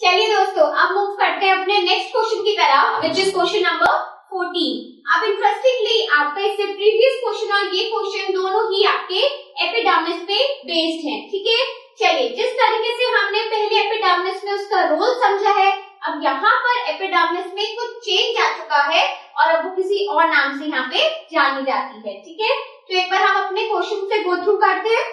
चलिए दोस्तों, अब मूव करते हैं अपने नेक्स्ट क्वेश्चन की तरफ, विच इज क्वेश्चन नंबर 14। अब इंटरेस्टिंगली आपका इससे प्रीवियस क्वेश्चन और ये क्वेश्चन दोनों ही आपके एपिडर्मिस पे बेस्ड हैं, ठीक है। चलिए, जिस तरीके से हमने पहले एपिडर्मिस में उसका रोल समझा है, अब यहाँ पर एपिडर्मिस में कुछ चेंज आ चुका है और अब वो किसी और नाम से यहाँ पे जानी जाती है, ठीक है। तो एक बार हम अपने क्वेश्चन से गो थ्रू करते हैं।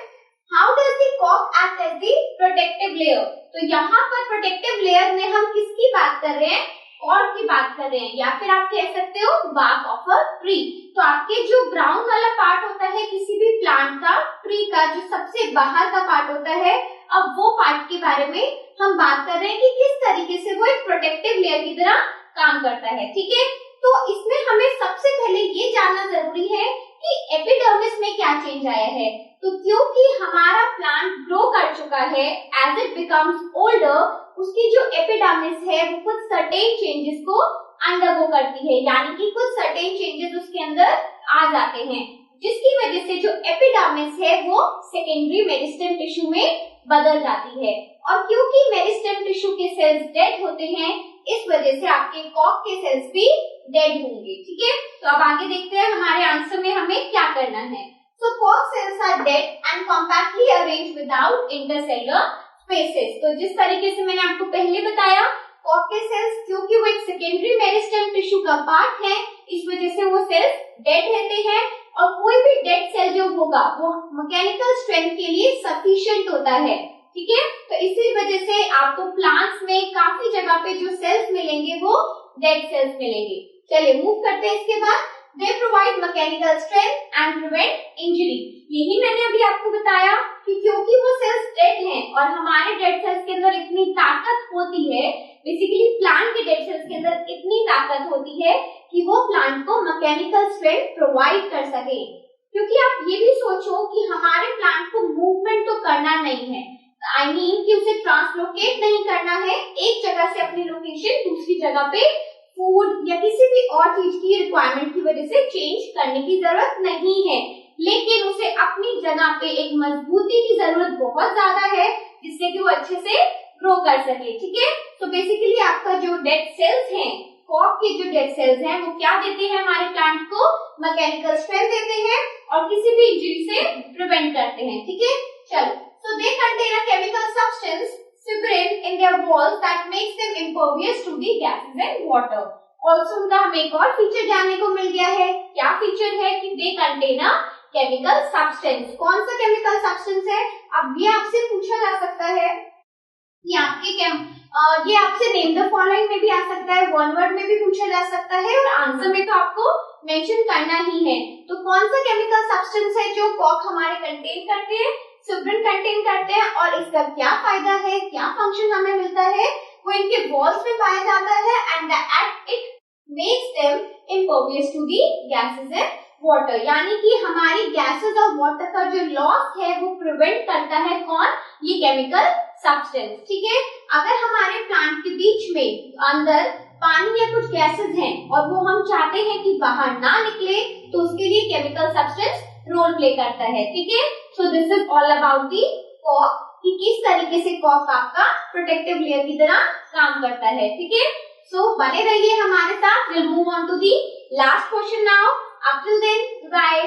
How does the cork act as the protective layer? तो यहाँ पर प्रोटेक्टिव लेयर में हम किसकी बात कर रहे हैं? कॉर्क की बात कर रहे हैं, या फिर आप कह सकते हो bark of a tree। तो आपके जो ब्राउन वाला पार्ट होता है किसी भी प्लांट का, ट्री का जो सबसे बाहर का पार्ट होता है, अब वो पार्ट के बारे में हम बात कर रहे हैं कि किस तरीके से वो एक प्रोटेक्टिव लेयर की तरह काम करता है, ठीक है। तो इसमें हमें सबसे पहले ये जानना जरूरी है कि एपिडर्मिस में क्या चेंज आया है। तो क्योंकि हमारा प्लांट ग्रो कर चुका है, एज इट बिकम्स ओल्डर, उसकी जो एपिडर्मिस है वो कुछ सर्टेन चेंजेस को अंडरगो करती है, यानी कि कुछ सर्टेन चेंजेस उसके अंदर आ जाते हैं, जिसकी वजह से जो एपिडर्मिस है वो सेकेंडरी मेरिस्टेम टिश्यू में बदल जाती है। और क्योंकि मेरिस्टेम टिश्यू के सेल्स डेड होते हैं, इस वजह से आपके कॉर्क के सेल्स भी डेड होंगे, ठीक है। तो अब आगे देखते हैं हमारे आंसर में हमें क्या करना है। So cork cells are dead and compactly arranged without intercellular spaces। तो जिस तरीके से मैंने आपको पहले बताया, कॉर्क के सेल्स क्योंकि वो एक सेकेंडरी मेरिस्टेम टिश्यू का पार्ट है, इस वजह से वो सेल्स डेड रहते हैं और कोई भी डेड सेल जो होगा वो मैकेनिकल स्ट्रेंथ के लिए सफिशिएंट होता है, ठीक है। तो इसी वजह से आपको प्लांट्स में काफी जगह पे जो सेल्स मिलेंगे वो डेड सेल्स मिलेंगे। चलिए मूव करते हैं इसके बाद। They provide mechanical strength and prevent injury। यही मैंने अभी आपको बताया कि क्योंकि वो सेल्स डेड हैं और हमारे डेड सेल्स के अंदर इतनी ताकत होती है, बेसिकली प्लांट के डेड सेल्स के अंदर इतनी ताकत होती है कि वो प्लांट को मैकेनिकल स्ट्रेंथ प्रोवाइड कर सके। क्योंकि आप ये भी सोचो कि हमारे प्लांट को मूवमेंट तो करना नहीं है, आई मीन कि उसे ट्रांसलोकेट नहीं करना है एक जगह से अपनी लोकेशन दूसरी जगह पे फूड या किसी भी और चीज की रिक्वायरमेंट की वजह से चेंज करने की जरूरत नहीं है, लेकिन उसे अपनी जगह पे एक मजबूती की जरूरत बहुत ज्यादा है जिससे कि वो अच्छे से ग्रो कर सके, ठीक है। तो बेसिकली आपका जो डेड सेल्स हैं, कॉर्क के जो डेड सेल्स हैं, वो क्या देते हैं हमारे प्लांट को? मैकेनिकल स्ट्रेंथ देते हैं और किसी भी इंजरी से प्रिवेंट करते हैं, ठीक है। चलो, so they contain a chemical substance fibrin in their walls that makes them impervious to the gases and water। Also उनका हमें एक और फीचर जानने को मिल गया है। क्या फीचर है? कि they contain a chemical substance। कौन सा केमिकल सब्सटेंस है? अब ये आपसे पूछा जा सकता है कि आपके ये आपसे नेम द फॉलोइंग में भी आ सकता है, वन वर्ड में भी पूछा जा सकता है और आंसर में तो आपको मेंशन करना ही है। तो कौन सा केमिकल सब्सटेंस है जो कॉर्क हमारे कंटेन करते हैं? फिब्रिन कंटेन करते हैं। और इसका क्या फायदा है, क्या फंक्शन हमें मिलता है? वो इनके वॉल्स में पाया जाता है and it makes them impervious to the gases and water, यानी कि हमारी गैसेस और वाटर का जो लॉस है वो प्रिवेंट करता है कौन? ये केमिकल सब्सटेंस, ठीक है। अगर हमारे प्लांट के बीच में अंदर पानी या कुछ गैसेस हैं और वो हम चाहते हैं कि बाहर ना निकले, तो उसके लिए केमिकल सब्सटेंस रोल प्ले करता है, ठीक है। So this is all about the cork, कि किस तरीके से कॉर्क आपका प्रोटेक्टिव लेयर की तरह काम करता है, ठीक है। सो बने रहिए हमारे साथ। Will move on to the last question now. Up till then, bye.